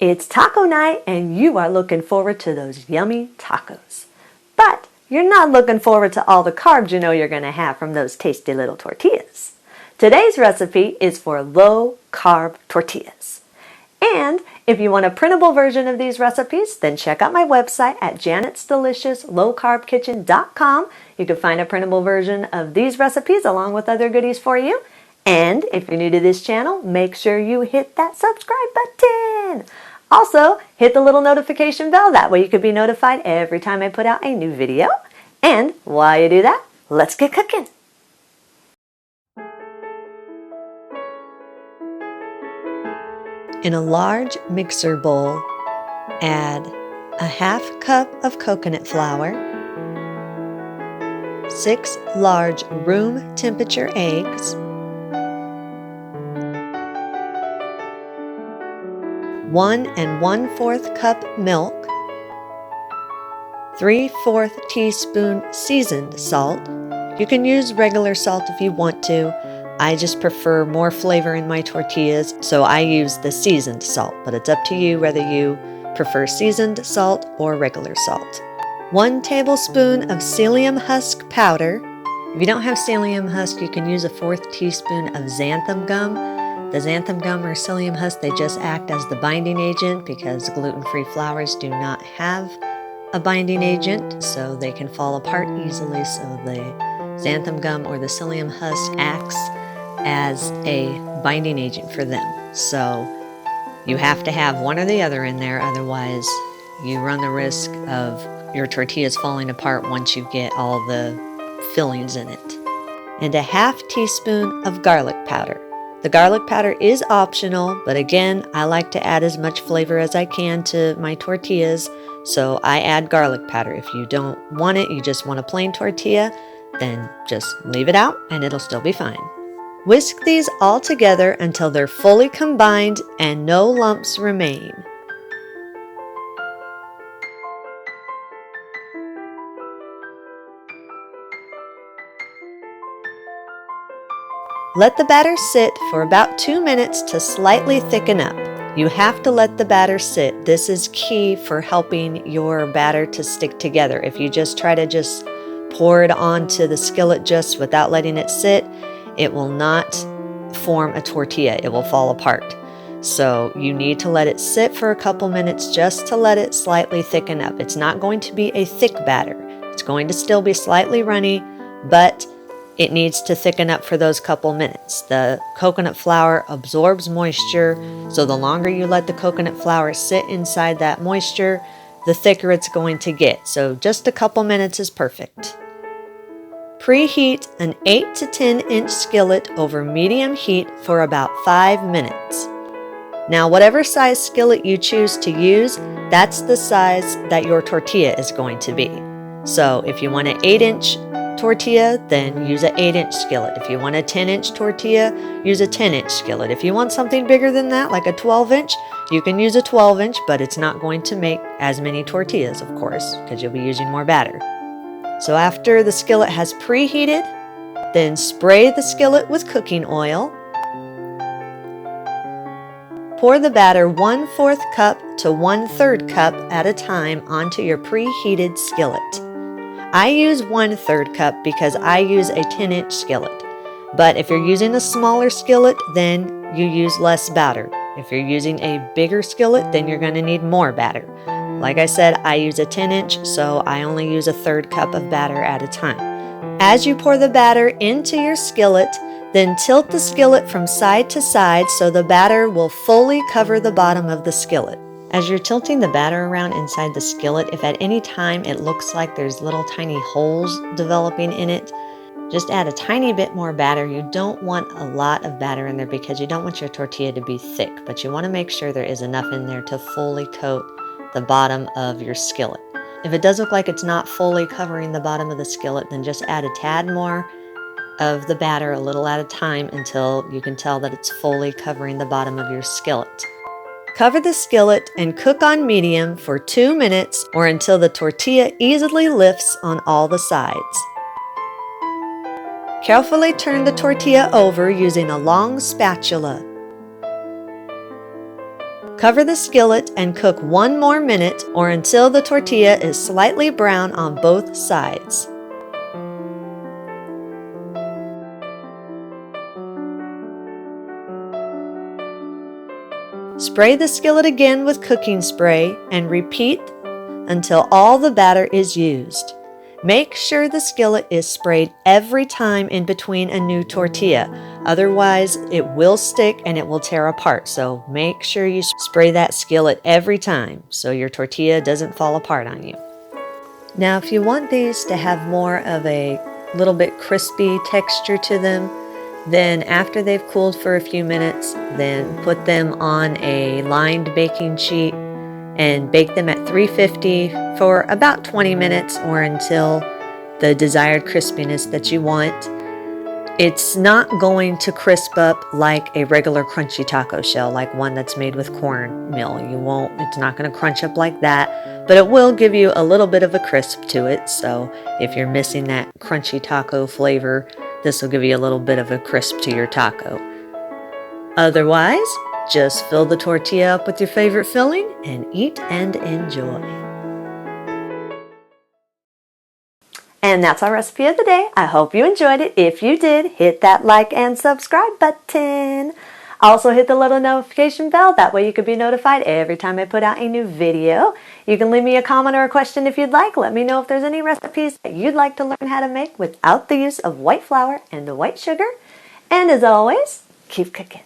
It's taco night and you are looking forward to those yummy tacos. But you're not looking forward to all the carbs you know you're going to have from those tasty little tortillas. Today's recipe is for low-carb tortillas. And if you want a printable version of these recipes, then check out my website at janetsdeliciouslowcarbkitchen.com. You can find a printable version of these recipes along with other goodies for you. And if you're new to this channel, make sure you hit that subscribe button. Also, hit the little notification bell. That way you can be notified every time I put out a new video. And while you do that, let's get cooking. In a large mixer bowl, add a half cup of coconut flour, 6 large room temperature eggs, 1 1/4 cup milk, 3/4 teaspoon seasoned salt. You can use regular salt if you want to. I just prefer more flavor in my tortillas, so I use the seasoned salt, but it's up to you whether you prefer seasoned salt or regular salt. 1 tablespoon of psyllium husk powder. If you don't have psyllium husk, you can use a 1/4 teaspoon of xanthan gum. The xanthan gum or psyllium husk, they just act as the binding agent because gluten-free flours do not have a binding agent, so they can fall apart easily. So the xanthan gum or the psyllium husk acts as a binding agent for them. So you have to have one or the other in there, otherwise you run the risk of your tortillas falling apart once you get all the fillings in it. And a half teaspoon of garlic powder. The garlic powder is optional, but again, I like to add as much flavor as I can to my tortillas, so I add garlic powder. If you don't want it, you just want a plain tortilla, then just leave it out and it'll still be fine. Whisk these all together until they're fully combined and no lumps remain. Let the batter sit for about 2 minutes to slightly thicken up. You have to let the batter sit. This is key for helping your batter to stick together. If you just try to pour it onto the skillet just without letting it sit, it will not form a tortilla. It will fall apart. So you need to let it sit for a couple minutes just to let it slightly thicken up. It's not going to be a thick batter. It's going to still be slightly runny, but it needs to thicken up for those couple minutes. The coconut flour absorbs moisture, so the longer you let the coconut flour sit inside that moisture, the thicker it's going to get. So just a couple minutes is perfect. Preheat an 8 to 10 inch skillet over medium heat for about 5 minutes. Now, whatever size skillet you choose to use, that's the size that your tortilla is going to be. So if you want an 8-inch tortilla, then use an 8-inch skillet. If you want a 10-inch tortilla, use a 10-inch skillet. If you want something bigger than that, like a 12-inch, you can use a 12-inch, but it's not going to make as many tortillas, of course, because you'll be using more batter. So after the skillet has preheated, then spray the skillet with cooking oil. Pour the batter 1/4 cup to 1/3 cup at a time onto your preheated skillet. I use 1/3 cup because I use a 10-inch skillet. But if you're using a smaller skillet, then you use less batter. If you're using a bigger skillet, then you're going to need more batter. Like I said, I use a 10-inch, so I only use 1/3 cup of batter at a time. As you pour the batter into your skillet, then tilt the skillet from side to side so the batter will fully cover the bottom of the skillet. As you're tilting the batter around inside the skillet, if at any time it looks like there's little tiny holes developing in it, just add a tiny bit more batter. You don't want a lot of batter in there because you don't want your tortilla to be thick, but you want to make sure there is enough in there to fully coat the bottom of your skillet. If it does look like it's not fully covering the bottom of the skillet, then just add a tad more of the batter a little at a time until you can tell that it's fully covering the bottom of your skillet. Cover the skillet and cook on medium for 2 minutes or until the tortilla easily lifts on all the sides. Carefully turn the tortilla over using a long spatula. Cover the skillet and cook 1 more minute or until the tortilla is slightly brown on both sides. Spray the skillet again with cooking spray and repeat until all the batter is used. Make sure the skillet is sprayed every time in between a new tortilla. Otherwise, it will stick and it will tear apart. So make sure you spray that skillet every time so your tortilla doesn't fall apart on you. Now, if you want these to have more of a little bit crispy texture to them, then after they've cooled for a few minutes, then put them on a lined baking sheet and bake them at 350 for about 20 minutes or until the desired crispiness that you want. It's not going to crisp up like a regular crunchy taco shell, like one that's made with cornmeal. It's not going to crunch up like that, but it will give you a little bit of a crisp to it. So if you're missing that crunchy taco flavor, this will give you a little bit of a crisp to your taco. Otherwise, just fill the tortilla up with your favorite filling and eat and enjoy. And that's our recipe of the day. I hope you enjoyed it. If you did, hit that like and subscribe button. Also hit the little notification bell. That way you can be notified every time I put out a new video. You can leave me a comment or a question if you'd like. Let me know if there's any recipes that you'd like to learn how to make without the use of white flour and white sugar. And as always, keep cooking.